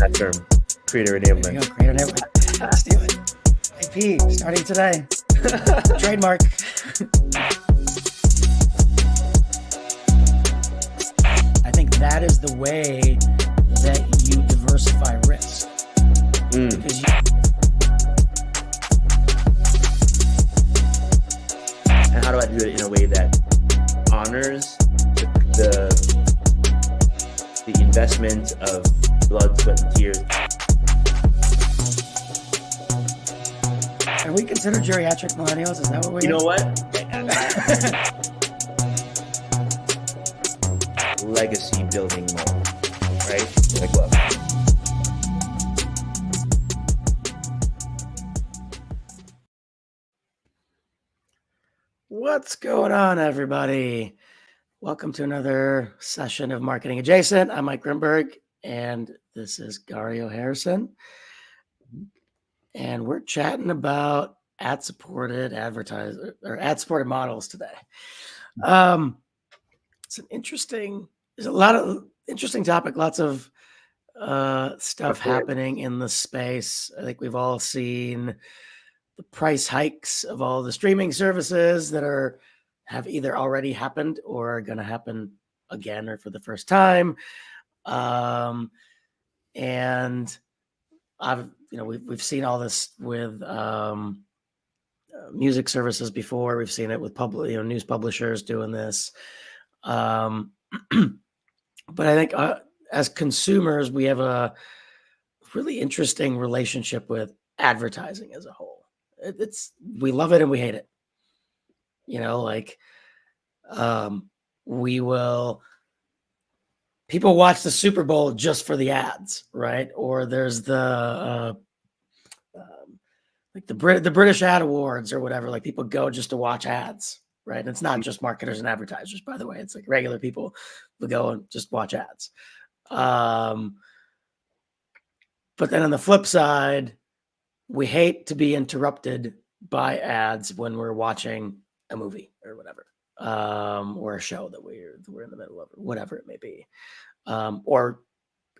that term, creator There you enablement. go, creator enablement. Steal it. Ep8, starting today. Trademark. I think that is the way that you diversify risk. Because And how do I do it in a way that honors the investment of blood, sweat, and tears? Are we considered geriatric millennials? Is that what we You know what? Legacy building mode, right? Like what? What's going on, everybody? Welcome to another session of Marketing Adjacent. I'm Mike Grimberg, and this is Gario Harrison. And we're chatting about ad-supported advertiser or ad-supported models today. It's there's a lot of interesting topic, lots of stuff happening in the space. I think we've all seen the price hikes of all the streaming services that have either already happened or are going to happen again or for the first time. And we've seen all this with music services before. We've seen it with news publishers doing this. But I think as consumers, we have a really interesting relationship with advertising as a whole. We love it and we hate it. People watch the Super Bowl just for the ads, right? Or there's the British Ad Awards or whatever. Like, people go just to watch ads, right? And it's not just marketers and advertisers, by the way. It's like regular people will go and just watch ads. But then on the flip side, we hate to be interrupted by ads when we're watching a movie or whatever, or a show that we're in the middle of, whatever it may be, or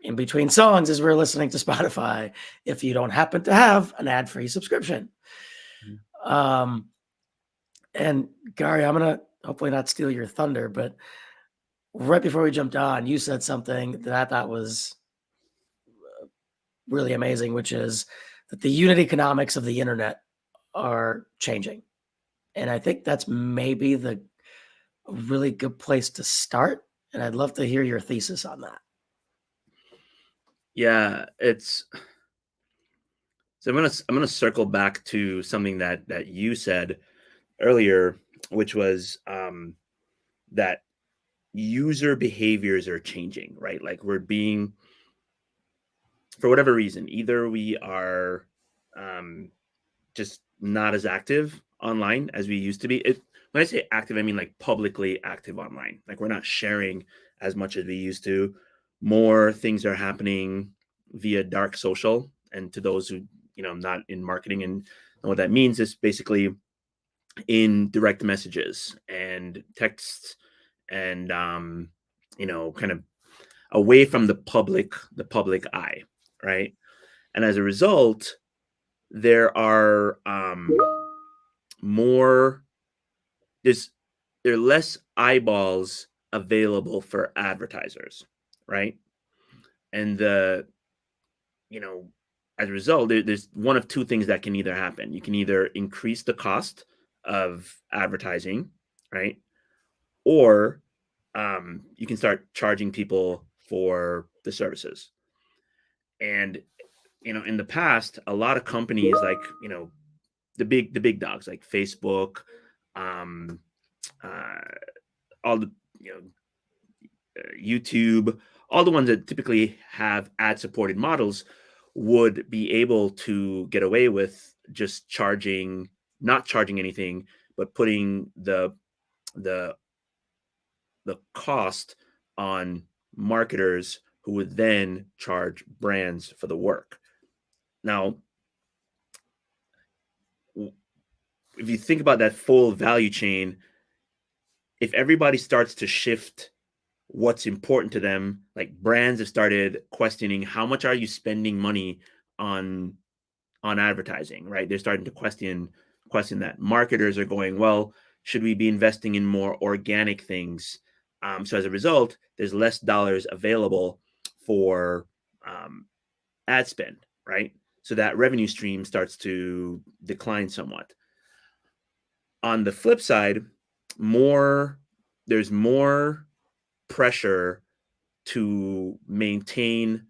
in between songs as we're listening to Spotify, if you don't happen to have an ad-free subscription. And Gary, I'm gonna hopefully not steal your thunder, but right before we jumped on, you said something that I thought was really amazing, which is that the unit economics of the internet are changing. And I think that's maybe a really good place to start. And I'd love to hear your thesis on that. Yeah, so I'm gonna circle back to something that you said earlier, which was that user behaviors are changing, right? Like, we're being, for whatever reason, either we are just not as active online as we used to be. When I say active, I mean like publicly active online. Like, we're not sharing as much as we used to. More things are happening via dark social. And to those who, not in marketing and what that means, is basically in direct messages and texts and, kind of away from the public eye, right? And as a result, there are there are less eyeballs available for advertisers, right? And as a result, there's one of two things that can either happen. You can either increase the cost of advertising, right? Or you can start charging people for the services. And in the past, a lot of companies, like, the big dogs like Facebook, all the YouTube, all the ones that typically have ad-supported models, would be able to get away with just not charging anything, but putting the cost on marketers, who would then charge brands for the work. Now, if you think about that full value chain, if everybody starts to shift what's important to them. Like brands have started questioning how much are you spending money on advertising, right? They're starting to question that. Marketers are going, well, should we be investing in more organic things? So as a result, there's less dollars available for um, ad spend, right? So that revenue stream starts to decline somewhat. On the flip side, more there's more pressure to maintain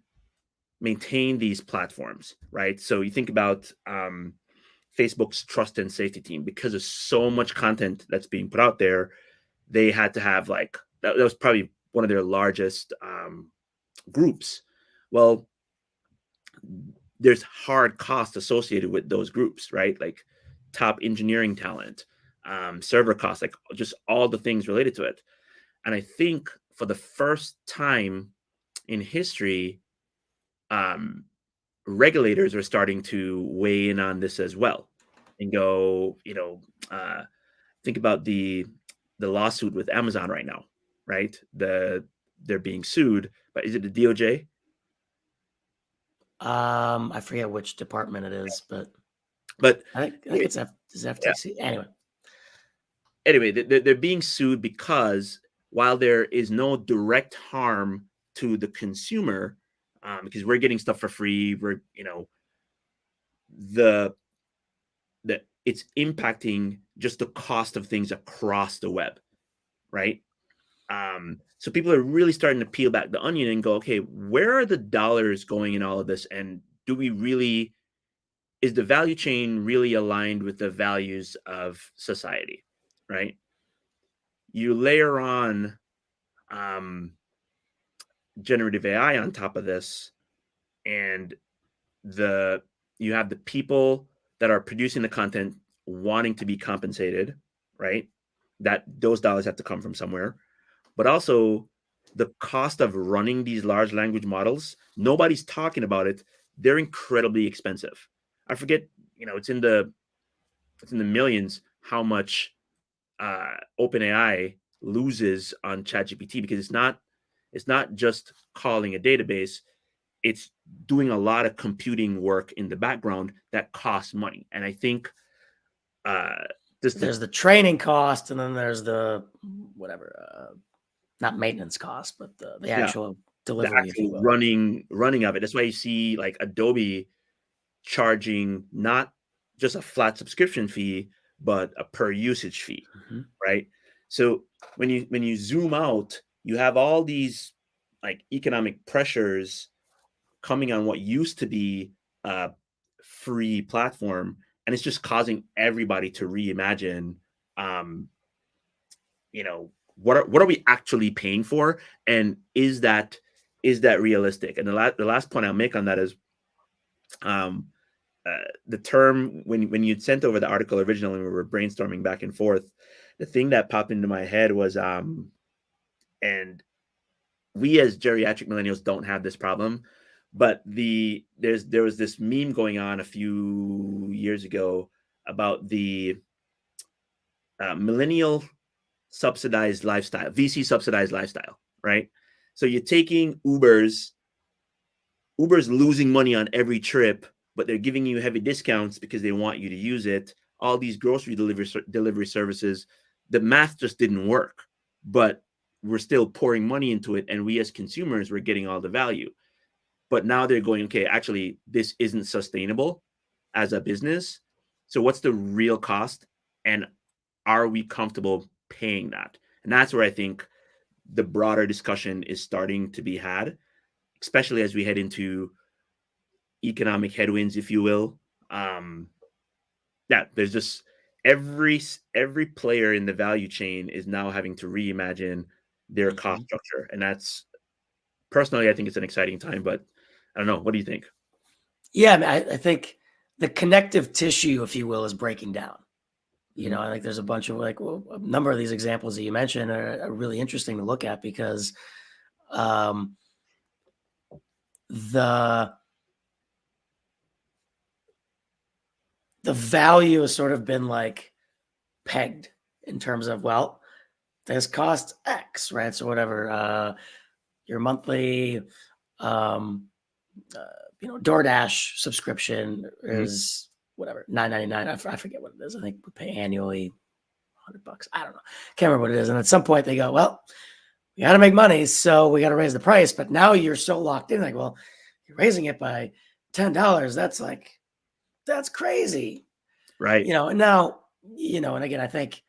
these platforms, right? So you think about Facebook's trust and safety team, because of so much content that's being put out there. They had to have like that was probably one of their largest groups. Well, there's hard costs associated with those groups, right? Like top engineering talent, server costs, like just all the things related to it. And I think for the first time in history, um, regulators are starting to weigh in on this as well and go, think about the lawsuit with Amazon right now, right? They're being sued, but is it the DOJ? I forget which department it is, but But I think anyway, it's yeah, FTC. Anyway, they're being sued because while there is no direct harm to the consumer, because we're getting stuff for free, we're the it's impacting just the cost of things across the web, right? So people are really starting to peel back the onion and go, okay, where are the dollars going in all of this? And do we really, is the value chain really aligned with the values of society, right? You layer on um, generative AI on top of this, and the you have the people that are producing the content wanting to be compensated, right? That those dollars have to come from somewhere, but also the cost of running these large language models, nobody's talking about it. They're incredibly expensive. I forget, it's in the millions how much OpenAI loses on ChatGPT, because it's not just calling a database, it's doing a lot of computing work in the background that costs money. And I think uh so just the there's the training cost, and then there's the whatever, not maintenance cost, but the yeah, actual the delivery, if you actual will. running of it. That's why you see like Adobe charging not just a flat subscription fee, but a per usage fee, Mhm. right? So when you zoom out, you have all these like economic pressures coming on what used to be a free platform, and it's just causing everybody to reimagine um what are we actually paying for, and is that realistic? And the last point I'll make on that is um the term, when you'd sent over the article originally, we were brainstorming back and forth, the thing that popped into my head was and we as geriatric millennials don't have this problem, but there was this meme going on a few years ago about the millennial subsidized lifestyle, VC subsidized lifestyle, right? So you're taking Uber's losing money on every trip, but they're giving you heavy discounts because they want you to use it. All these grocery delivery services, the math just didn't work, but we're still pouring money into it, and we as consumers were getting all the value. But now they're going, okay, actually, this isn't sustainable as a business. So what's the real cost, and are we comfortable paying that? And that's where I think the broader discussion is starting to be had, especially as we head into economic headwinds, if you will. Um, yeah, there's just every player in the value chain is now having to reimagine their cost Mhm. structure, and that's personally, I think it's an exciting time. But I don't know. What do you think? Yeah, I mean, I think the connective tissue, if you will, is breaking down. Mhm. I think there's a bunch of a number of these examples that you mentioned are really interesting to look at because um, the the value has sort of been like pegged in terms of, well, this costs X, right? So whatever your monthly um DoorDash subscription Mhm. is whatever, $9.99. I forget what it is. I think we pay annually $100. I don't know. Can't remember what it is. And at some point they go, well, we got to make money, so we got to raise the price. But now you're so locked in, like, well, you're raising it by $10. That's crazy, Right. And now, and again, I think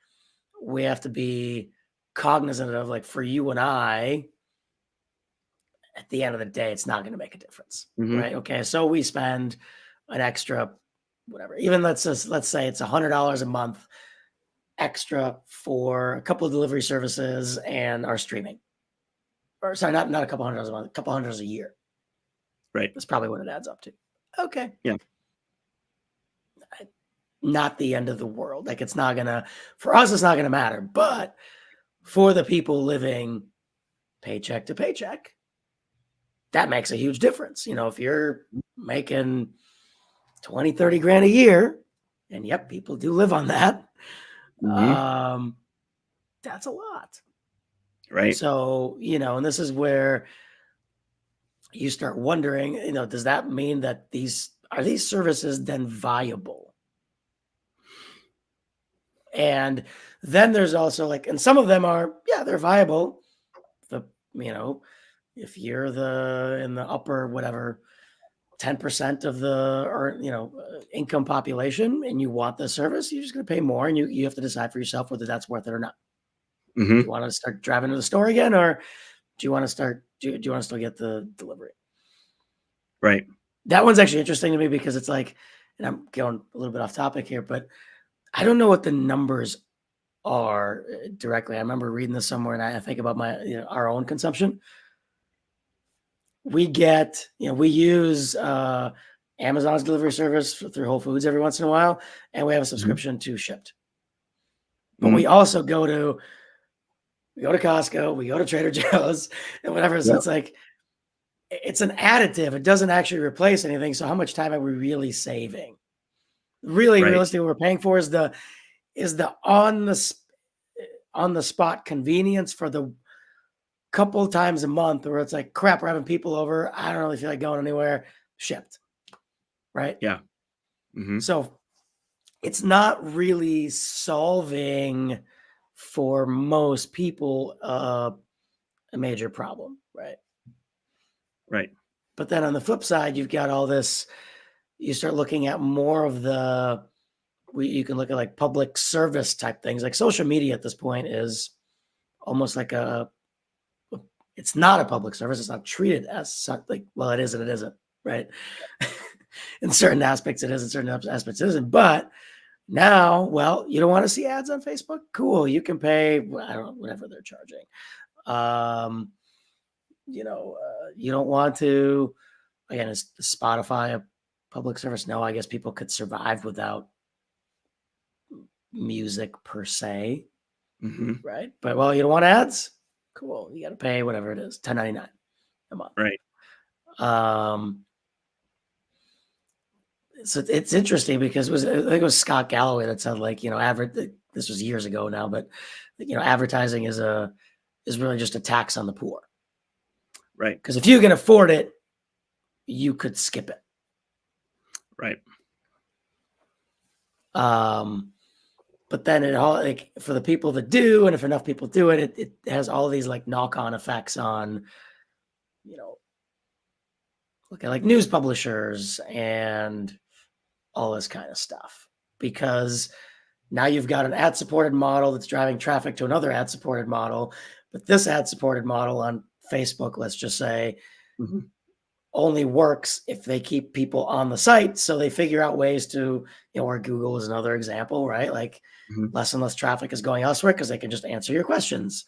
we have to be cognizant of, like, for you and I, at the end of the day, it's not going to make a difference, Mhm. right? Okay, so we spend an extra, whatever, even let's say it's $100 a month extra for a couple of delivery services and our streaming. Or sorry, not a couple $100 a month, a couple $100 a year. Right. That's probably what it adds up to. Okay, Yeah. not the end of the world. Like, it's not gonna, for us, it's not gonna matter. But for the people living paycheck to paycheck, that makes a huge difference. If you're making 20, 30 grand a year, and yep, people do live on that. Mhm. Um, that's a lot. Right. So, and this is where you start wondering, does that mean that these services then viable? And then there's also, like, and some of them are, yeah, they're viable. The, you know, if you're in the upper, whatever, 10% of the, or, income population, and you want the service, you're just going to pay more, and you have to decide for yourself whether that's worth it or not. Do you Mhm. want to start driving to the store again, or do you want to do you want to still get the delivery? Right. That one's actually interesting to me because it's like, and I'm going a little bit off topic here, but I don't know what the numbers are directly. I remember reading this somewhere, and I think about our own consumption. We use Amazon's delivery service through Whole Foods every once in a while, and we have a Mhm. subscription to Shipped. But we Mhm. also we go to Costco, we go to Trader Joe's, and whatever. So Yep. it's like, it's an additive. It doesn't actually replace anything. So how much time are we really saving? Really, Right. realistically, what we're paying for is the on the spot convenience for the couple times a month where it's like, crap, we're having people over. I don't really feel like going anywhere. Shipped, right? Yeah. Mhm. So it's not really solving for most people a major problem, right? Right. But then on the flip side, you've got all this. You start looking at more of you can look at, like, public service type things. Like, social media at this point is almost like it's not a public service. It's not treated as such. Like, well, it is and it isn't, right? In certain aspects, it is. In certain aspects, it isn't. But now, well, you don't want to see ads on Facebook? Cool. You can pay, I don't know, whatever they're charging. Um, you don't want to, again, is Spotify a public service? No, I guess people could survive without music per se, Mhm. right? But, well, you don't want ads? Cool. You got to pay whatever it is, $10.99 a month. Right. Um, so it's interesting because I think it was Scott Galloway that said, like, this was years ago now, but advertising is really just a tax on the poor. Right. Because if you can afford it, you could skip it. Right. But then it all, like, for the people that do, and if enough people do it, it has all these, like, knock-on effects on, look at, like, news publishers and all this kind of stuff. Because now you've got an ad-supported model that's driving traffic to another ad-supported model, but this ad-supported model on Facebook, let's just say, Mhm. only works if they keep people on the site. So they figure out ways to, or Google is another example, right? Like, Mhm. less and less traffic is going elsewhere because they can just answer your questions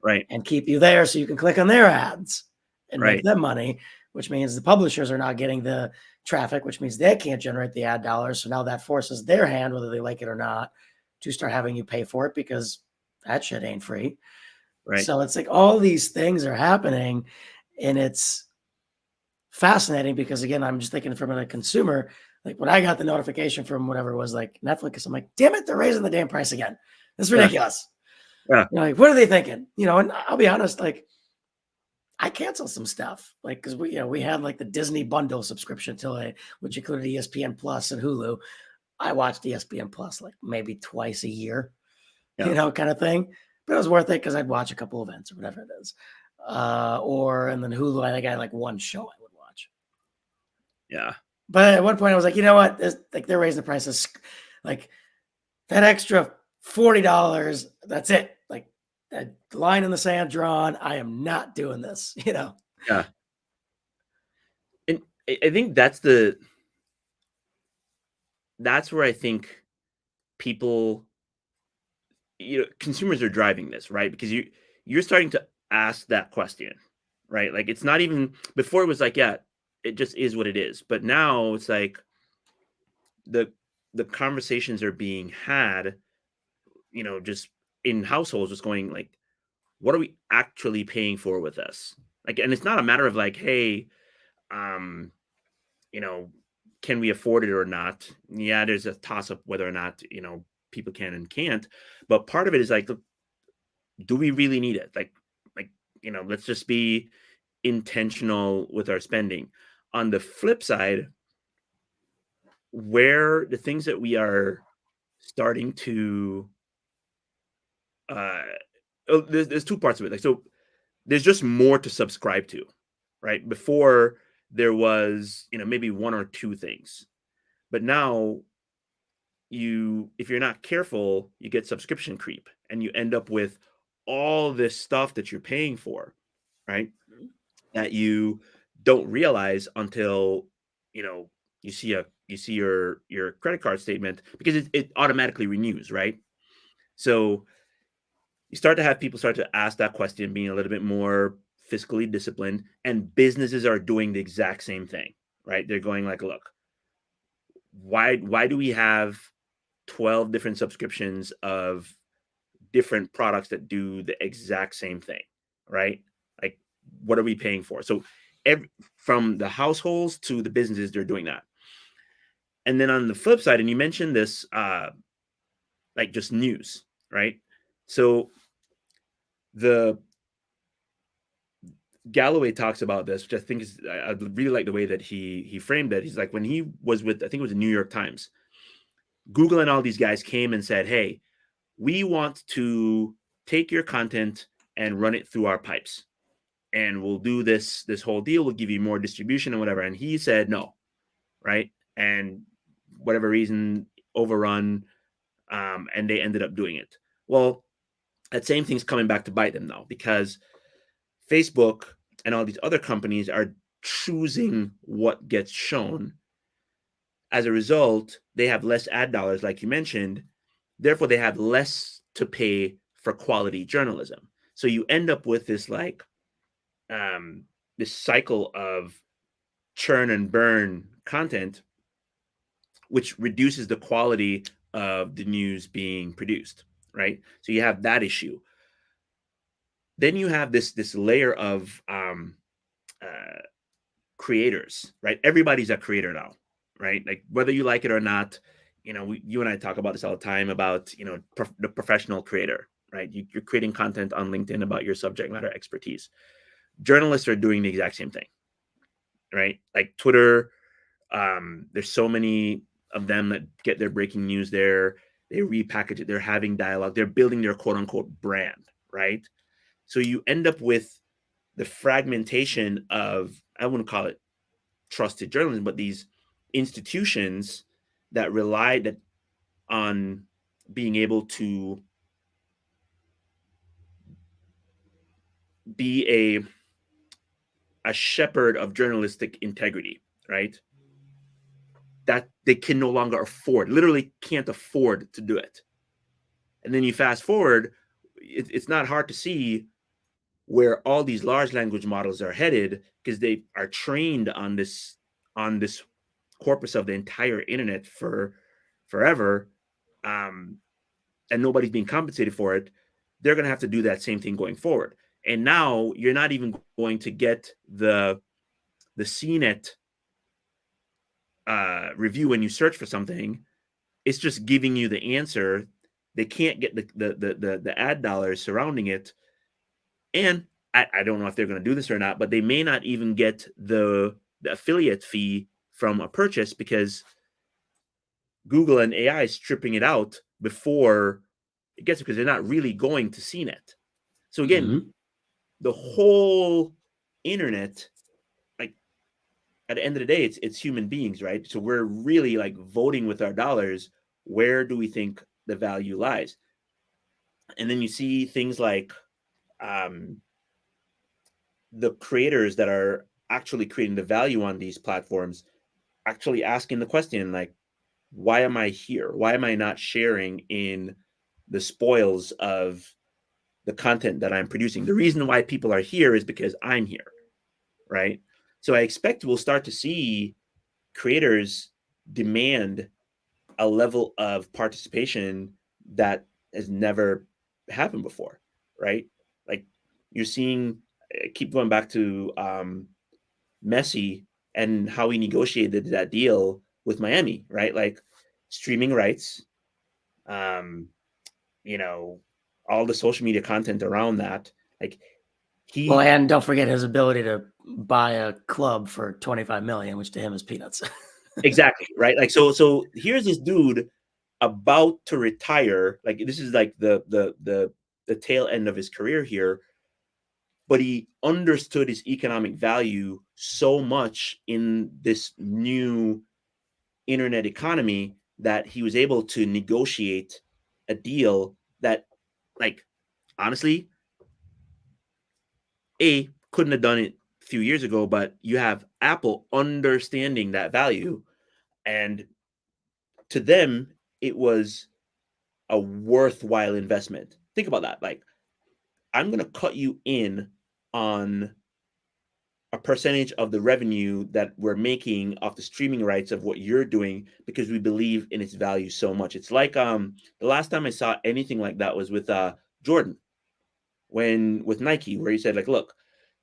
Right. and keep you there so you can click on their ads and make Right. them money, which means the publishers are not getting the traffic, which means they can't generate the ad dollars. So now that forces their hand, whether they like it or not, to start having you pay for it because that shit ain't free. Right. So it's like all these things are happening, and it's fascinating because, again, I'm just thinking from a consumer. Like, when I got the notification from whatever it was, like Netflix, I'm like, damn it, they're raising the damn price again. This is Yeah. ridiculous. Yeah. Like, what are they thinking? And I'll be honest, like, I canceled some stuff, like, because we had like the Disney bundle subscription which included ESPN Plus and Hulu. I watched ESPN Plus like maybe twice a year, Yeah. kind of thing. But it was worth it because I'd watch a couple events or whatever it is. And then Hulu, I think I had like one show I would watch. Yeah. But at one point, I was like, you know what? Like they're raising the prices, like that extra $40. That's it. Like that line in the sand drawn. I am not doing this. Yeah. And I think that's where I think people, consumers are driving this, right? Because you're starting to ask that question, right? Like it's not even before it was like, yeah, it just is what it is. But now it's like the the conversations are being had, just in households, just going like, what are we actually paying for with this? Like, and it's not a matter of like, hey, um, you know, can we afford it or not? Yeah, there's a toss up whether or not, people can and can't. But part of it is like, look, do we really need it? Like, let's just be intentional with our spending. On the flip side, where the things that we are starting to uh there's two parts of it. Like, so there's just more to subscribe to, right? Before there was, maybe one or two things. But now if you're not careful, you get subscription creep and you end up with all this stuff that you're paying for, right? That you don't realize until, you know, you see your credit card statement, because it automatically renews, right? So you start to have people start to ask that question, being a little bit more fiscally disciplined, and businesses are doing the exact same thing, right? They're going like, look, why do we have 12 different subscriptions of different products that do the exact same thing, right? Like, what are we paying for? So from the households to the businesses, they're doing that. And then on the flip side, and you mentioned this, like just news, right? So the Galloway talks about this, which I think is, I really like the way that he framed it. He's like, when he was with, I think it was the New York Times, Google and all these guys came and said, hey, we want to take your content and run it through our pipes, and we'll do this whole deal. We'll give you more distribution and whatever. And he said no, right? And whatever reason, overrun, and they ended up doing it. Well, that same thing's coming back to bite them now, because Facebook and all these other companies are choosing what gets shown. As a result, they have less ad dollars, like you mentioned. Therefore, they have less to pay for quality journalism. So you end up with this like this cycle of churn and burn content, which reduces the quality of the news being produced, right? So you have that issue. Then you have this layer of uh, creators, right? Everybody's a creator now, right? Like whether you like it or not, you and I talk about this all the time about, the professional creator, right? You're creating content on LinkedIn about your subject matter expertise. Journalists are doing the exact same thing, right? Like Twitter, there's so many of them that get their breaking news there. They repackage it. They're having dialogue. They're building their quote unquote brand, right? So you end up with the fragmentation of, I wouldn't call it trusted journalism, but these institutions that relied on being able to be a shepherd of journalistic integrity, right? That they can no longer afford, literally can't afford to do it. And then you fast forward, it's not hard to see where all these large language models are headed, because they are trained on this corpus of the entire internet for forever, um, and nobody's being compensated for it. They're going to have to do that same thing going forward. And now you're not even going to get the CNET review when you search for something. It's just giving you the answer they can't get the ad dollars surrounding it, and I don't know if they're going to do this or not, but they may not even get the affiliate fee from a purchase because Google and AI is stripping it out before it gets, because they're not really going to CNET. So again, Mhm. the whole internet, like at the end of the day, it's human beings, right? So we're really like voting with our dollars. Where do we think the value lies? And then you see things like um, the creators that are actually creating the value on these platforms actually asking the question, like, why am I here? Why am I not sharing in the spoils of the content that I'm producing? The reason why people are here is because I'm here, right? So I expect we'll start to see creators demand a level of participation that has never happened before, right? Like you're seeing, keep going back to Messi and how he negotiated that deal with Miami, right? Like streaming rights, um, you know, all the social media content around that. Like Well, he and don't forget his ability to buy a club for 25 million, which to him is peanuts. exactly right. Like so here's this dude about to retire. Like this is like the tail end of his career here, but he understood his economic value so much in this new internet economy that he was able to negotiate a deal that, like, honestly, a couldn't have done it a few years ago, but you have Apple understanding that value, and to them it was a worthwhile investment. Think about that. Like, I'm going to cut you in on a percentage of the revenue that we're making off the streaming rights of what you're doing because we believe in its value so much. It's like the last time I saw anything like that was with Jordan, when with Nike, where he said, like, look,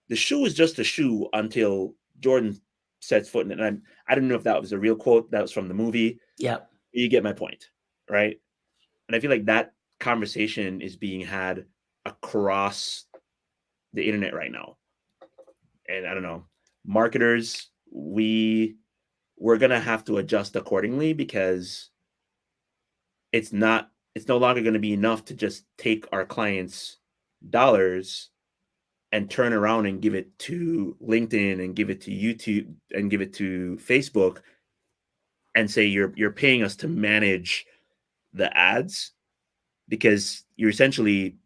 the shoe is just a shoe until Jordan sets foot in it. And I don't know if that was a real quote, that was from the movie. Yeah. You get my point, right? And I feel like that conversation is being had across the internet right now. And I don't know, marketers, we're gonna have to adjust accordingly because it's no longer going to be enough to just take our clients' dollars and turn around and give it to LinkedIn and give it to YouTube and give it to Facebook and say you're paying us to manage the ads, because you're essentially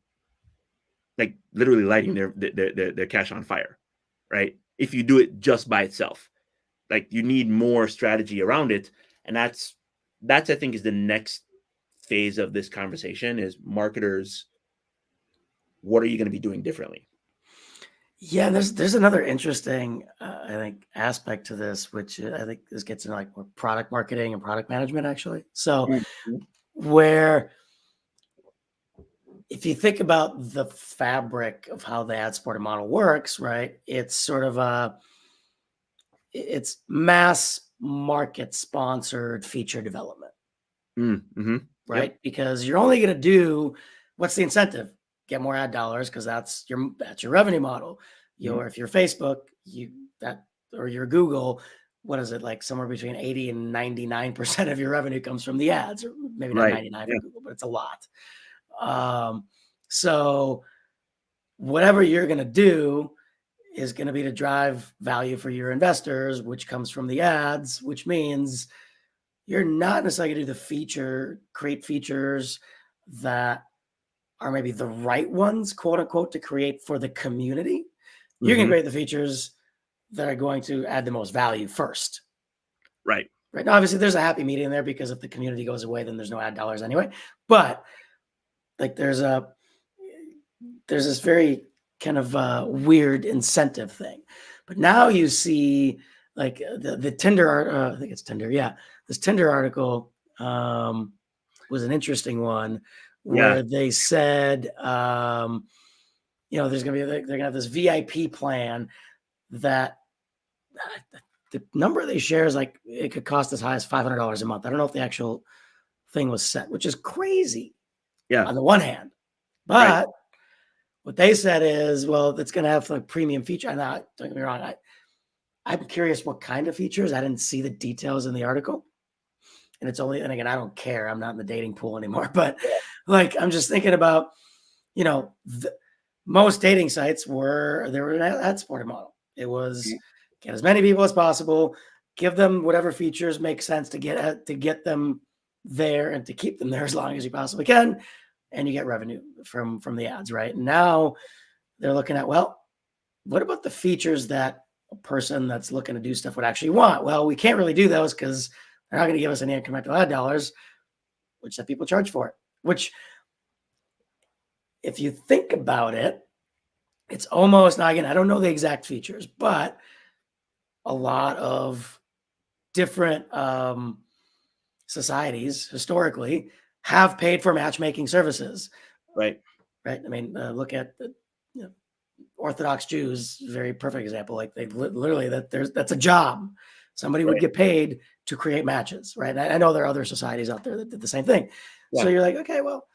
like literally lighting their cash on fire, right? If you do it just by itself, like you need more strategy around it, and that's I think is the next phase of this conversation is marketers. What are you going to be doing differently? Yeah, there's another interesting, I think, aspect to this, which I think this gets into like more product marketing and product management, actually. So, Mhm. where if you think about the fabric of how the ad supported model works, right? It's sort of it's mass market sponsored feature development, Mm-hmm. Yep. right? Because you're only going to do, what's the incentive? Get more ad dollars, because that's your revenue model. Mhm. If you're Facebook, that or your Google, what is it, like somewhere between 80 and 99% of your revenue comes from the ads, or maybe not Right. 99 for Yeah. Google, but it's a lot. So whatever you're going to do is going to be to drive value for your investors, which comes from the ads, which means you're not necessarily going to do create features that are maybe the right ones, quote unquote, to create for the community. You're going to Mm-hmm. create the features that are going to add the most value first. Right. Right now, obviously, there's a happy medium there, because if the community goes away, then there's no ad dollars anyway. But like, there's this very kind of weird incentive thing. But now you see like the Tinder, I think it's Tinder. Yeah. This Tinder article was an interesting one, Yeah. where they said, there's going to be, they're going to have this VIP plan that the number they share is like, it could cost as high as $500 a month. I don't know if the actual thing was set, which is crazy. Yeah. on the one hand. Right. But what they said is, well, it's going to have like premium feature. And don't get me wrong, I'm curious what kind of features. I didn't see the details in the article. And it's only, and again, I don't care. I'm not in the dating pool anymore. But like, I'm just thinking about, you know, most dating sites they were an ad supported model. It was get as many people as possible, give them whatever features make sense to get them there and to keep them there as long as you possibly can, and you get revenue from the ads, right? And now they're looking at, well, what about the features that a person that's looking to do stuff would actually want? Well, we can't really do those because they're not going to give us any incremental ad dollars, which that people charge for it. Which, if you think about it, it's almost, now again, I don't know the exact features, but a lot of different societies historically have paid for matchmaking services. Right. Right. I mean, look at the Orthodox Jews, very perfect example. Like they literally that's a job. Somebody would get paid to create matches, right? And I know there are other societies out there that did the same thing. Yeah. So you're like, okay, well,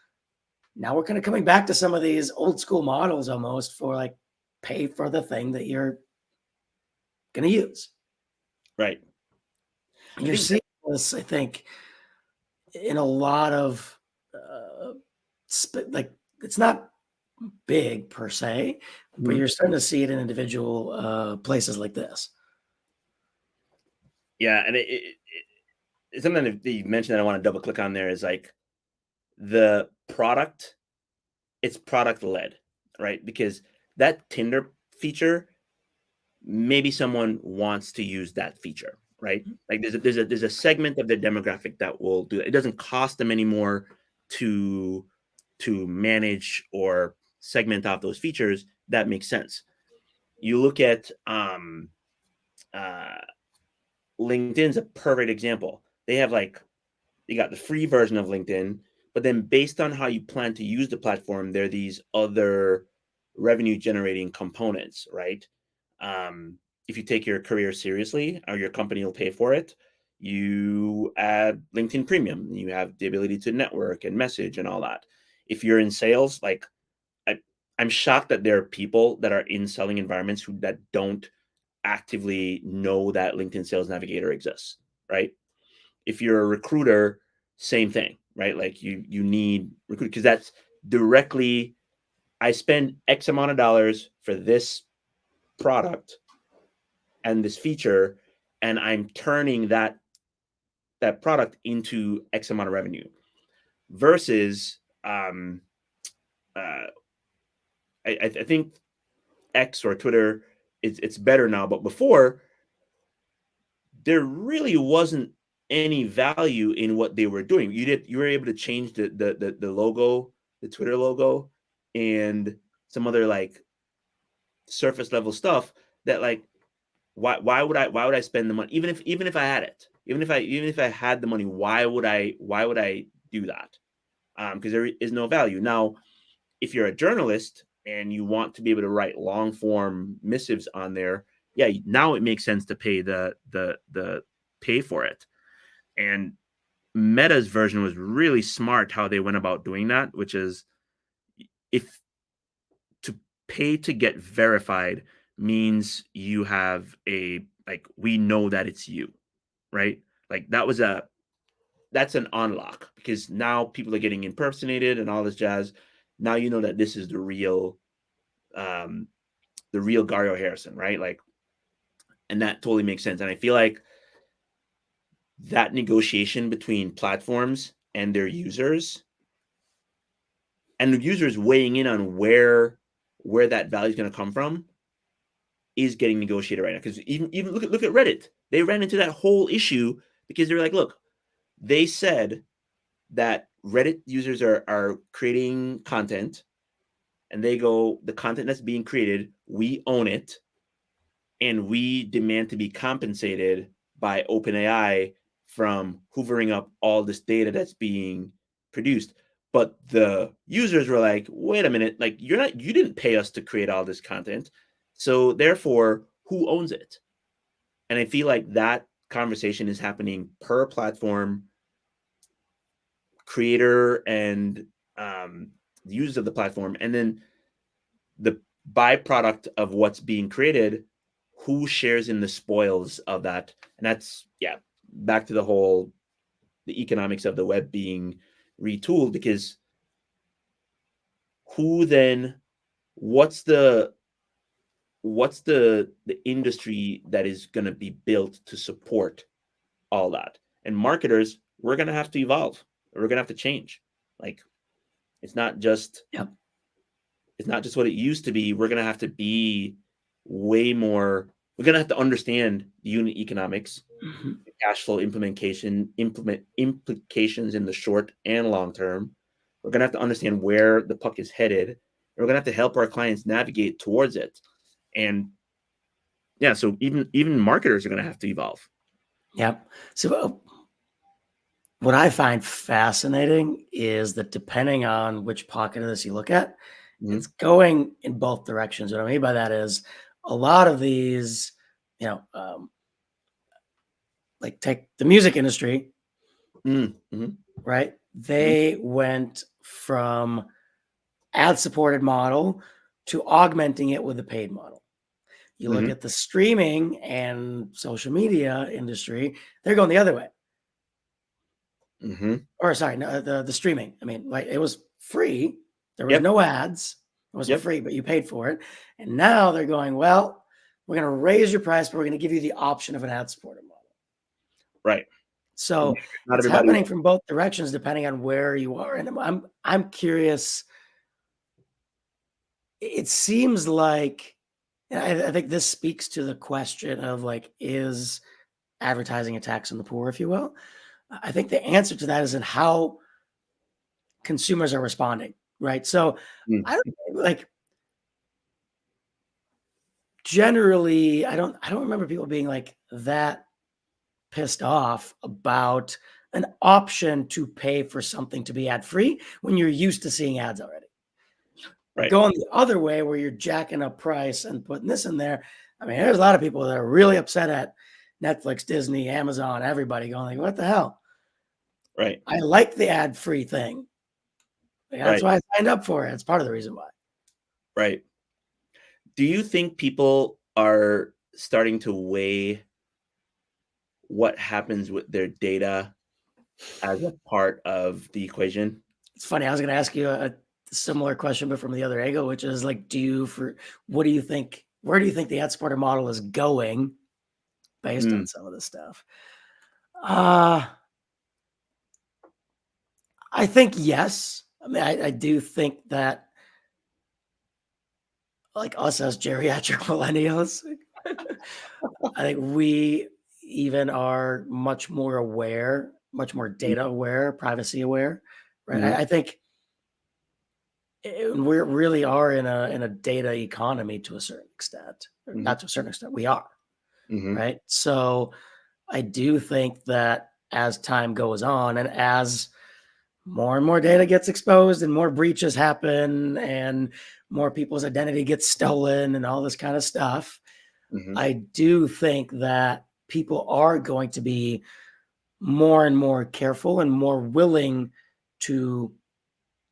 now we're kind of coming back to some of these old school models almost for like pay for the thing that you're going to use. Right. You're seeing this, I think, in a lot of like it's not big per se, but you're starting to see it in individual places like this. Yeah, and it's something that you mentioned that I want to double click on there is like the product. It's product led, right? Because that Tinder feature, maybe someone wants to use that feature, right? Like there's a segment of the demographic that will do it. It doesn't cost them anymore to manage or segment out those features. That makes sense. You look at uh, LinkedIn's a perfect example. They have like you got the free version of LinkedIn, but then based on how you plan to use the platform, there are these other revenue generating components, right? If you take your career seriously or your company will pay for it, you add LinkedIn Premium. You have the ability to network and message and all that. If you're in sales, like I, I'm shocked that there are people that are in selling environments that don't actively know that LinkedIn Sales Navigator exists, right? If you're a recruiter, same thing, right? Like you need recruit because that's directly I spend X amount of dollars for this product and this feature, and I'm turning that product into X amount of revenue. Versus, uh, I think X or Twitter, it's better now, but before there really wasn't any value in what they were doing. You were able to change the logo, the Twitter logo, and some other like surface level stuff that like why would I spend the money even if I had it even if I had the money why would I do that because there is no value now if you're a journalist and you want to be able to write long form missives on there yeah now it makes sense to pay the pay for it and Meta's version was really smart how they went about doing that which is if to pay to get verified means you have a like we know that it's you right like that's an unlock because now people are getting impersonated and all this jazz now you know that this is um the real Gario Harrison right like and that totally makes sense and I feel like that negotiation between platforms and their users and the users weighing in on where that value is going to come from is getting negotiated right now because even look at Reddit. They ran into that whole issue because they were like, look, they said that Reddit users are creating content, and they go, the content that's being created, we own it, and we demand to be compensated by OpenAI from hoovering up all this data that's being produced. But the users were like, wait a minute, like you didn't pay us to create all this content. So therefore, who owns it? And I feel like that conversation is happening per platform, creator and um, the users of the platform, and then the byproduct of what's being created, who shares in the spoils of that. And that's, yeah, back to the economics of the web being retooled, because who then, what's the industry that is going to be built to support all that? And marketers, we're going to have to evolve. We're going to have to change. Like, it's not just Yep. it's not just what it used to be. We're going to have to be way more. We're going to have to understand the unit economics, Mhm. cash flow implications in the short and long term. We're going to have to understand where the puck is headed. And we're going to have to help our clients navigate towards it. And yeah, so even marketers are going to have to evolve. Yep. So what I find fascinating is that depending on which pocket of this you look at, Mm-hmm. it's going in both directions. What I mean by that is a lot of these, you know, like take the music industry, Mm-hmm. right? Mm-hmm. They went from ad supported model to augmenting it with a paid model. You look Mm-hmm. at the streaming and social media industry, they're going the other way. Mm-hmm. Or sorry, no, the streaming. I mean, like it was free. There was Yep. no ads. It wasn't Yep. free, but you paid for it. And now they're going, well, we're going to raise your price, but we're going to give you the option of an ad supported model. Right. So Not it's everybody. happening from both directions depending on where you are. And I'm curious. It seems like I think this speaks to the question of like, is advertising a tax on the poor, if you will? I think the answer to that is in how consumers are responding, right? So Mm. I don't like generally I don't remember people being like that pissed off about an option to pay for something to be ad free when you're used to seeing ads already. Right. Going the other way where you're jacking up price and putting this in there. I mean, there's a lot of people that are really upset at Netflix, Disney, Amazon, everybody going like, what the hell? Right. I like the ad free thing. Like, that's Right. why I signed up for it. It's part of the reason why. Right. Do you think people are starting to weigh what happens with their data as a part of the equation? It's funny. I was going to ask you a similar question, but from the other angle, which is like, what do you think? Where do you think the ad supporter model is going based Mm, on some of this stuff? Uh, I think yes. I mean, I do think that like us as geriatric millennials, I think we even are much more aware, much more mm, data aware, privacy aware, right? mhm, I think we really are in a data economy to a certain extent, or mhm, not to a certain extent. We are mhm, right. So I do think that as time goes on, and as more and more data gets exposed, and more breaches happen, and more people's identity gets stolen, and all this kind of stuff, mhm, I do think that people are going to be more and more careful and more willing to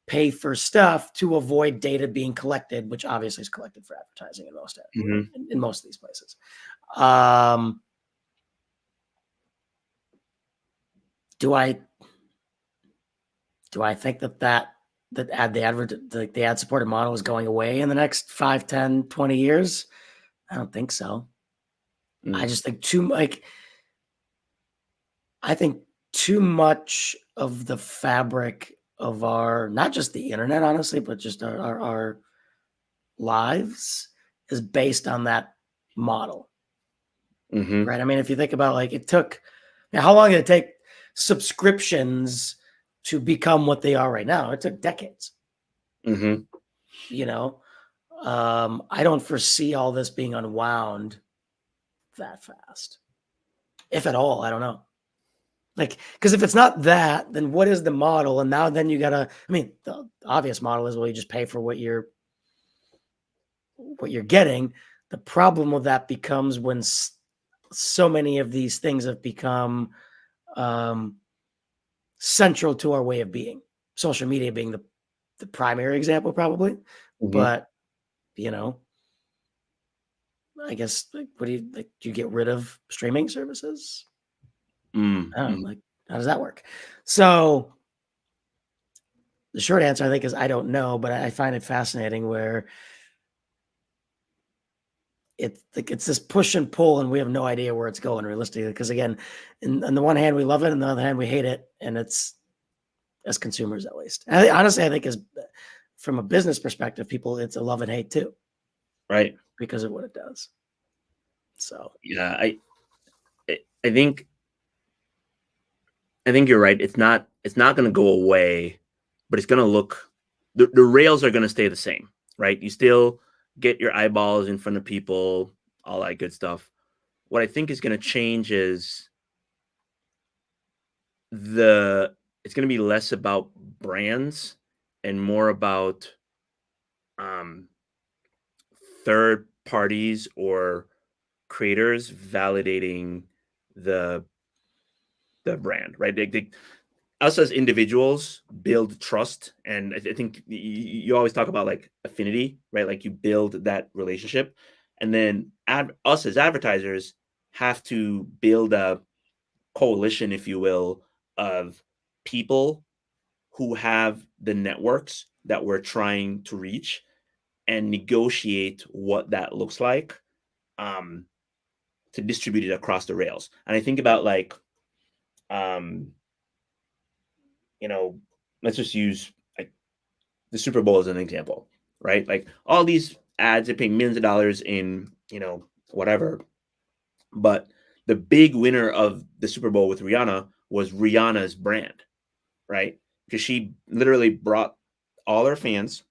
pay for stuff to avoid data being collected, which obviously is collected for advertising mhm, in most of these places. Um, do I think the ad supported model is going away in the next 5, 10, 20 years? I don't think so. I mm, just think I think too much of the fabric of our, not just the internet, honestly, but just our lives is based on that model, mhm, right? I mean, if you think about like how long did it take subscriptions to become what they are right now? It took decades, mhm, you know. I don't foresee all this being unwound that fast, if at all. I don't know. Like, because if it's not that, then what is the model? And now then you gotta. I mean, the obvious model is well, you just pay for what you're getting. The problem with that becomes when so many of these things have become um, central to our way of being. Social media being the the primary example probably, but I guess what do you get rid of streaming services? Like, how does that work? So the short answer I think is I don't know, but I find it fascinating where it's this push and pull, and we have no idea where it's going realistically. Because again, on the one hand we love it, and on the other hand we hate it, and it's as consumers at least. Honestly, I think as from a business perspective, people it's a love and hate too, right? Because of what it does. So yeah, I think you're right. It's not going to go away, but it's going to look. The rails are going to stay the same, right? You still get your eyeballs in front of people, all that good stuff. What I think is going to change is it's going to be less about brands and more about third parties or creators validating the brand, right? Us as individuals build trust, and I think you always talk about like affinity, right? Like you build that relationship, and then us as advertisers have to build a coalition, if you will, of people who have the networks that we're trying to reach and negotiate what that looks like um, to distribute it across the rails. And I think about like, let's just use like the Super Bowl as an example, right? Like all these ads are paying millions of dollars in, whatever. But the big winner of the Super Bowl with Rihanna was Rihanna's brand, right? Because she literally brought all her fans,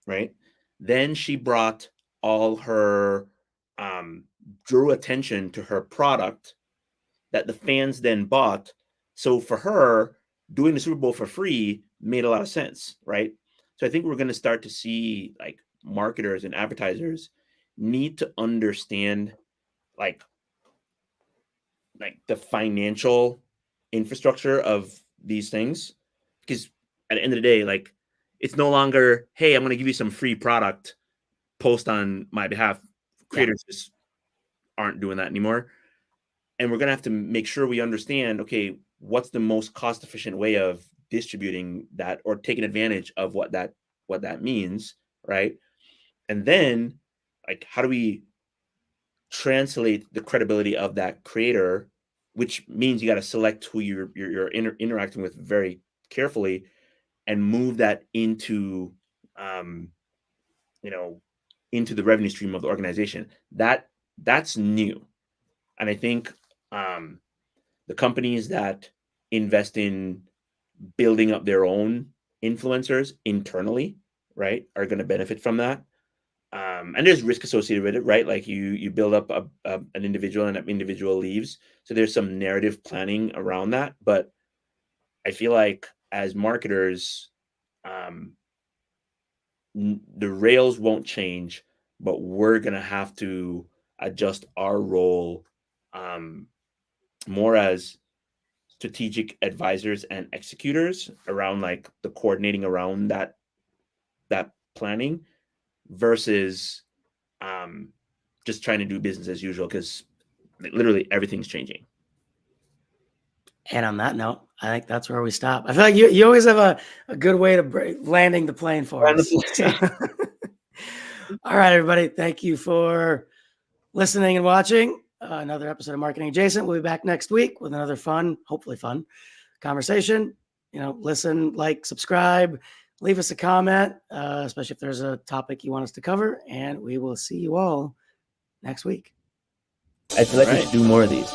right? Then she brought all her, drew attention to her product that the fans then bought. So for her, doing the Super Bowl for free made a lot of sense, right? So I think we're going to start to see like marketers and advertisers need to understand like the financial infrastructure of these things, because at the end of the day, like it's no longer, hey, I'm going to give you some free product, post on my behalf. Creators just aren't doing that anymore. And we're going to have to make sure we understand, okay, what's the most cost efficient way of distributing that or taking advantage of what that means, right? And then like how do we translate the credibility of that creator, which means you got to select who you're interacting with very carefully and move that into into the revenue stream of the organization. That's new. And I think the companies that invest in building up their own influencers internally, right, are going to benefit from that. And there's risk associated with it, right? Like you build up an individual and that individual leaves. So there's some narrative planning around that. But I feel like as marketers, the rails won't change, but we're going to have to adjust our role more as strategic advisors and executors around like the coordinating around that planning versus just trying to do business as usual, because literally everything's changing. And on that note, I think that's where we stop. I feel like you always have a good way to landing the plane for us. So. All right, everybody. Thank you for listening and watching another episode of Marketing Adjacent. We'll be back next week with another hopefully fun conversation. Listen, like, subscribe, leave us a comment, especially if there's a topic you want us to cover, and we will see you all next week. I feel like we should do more of these.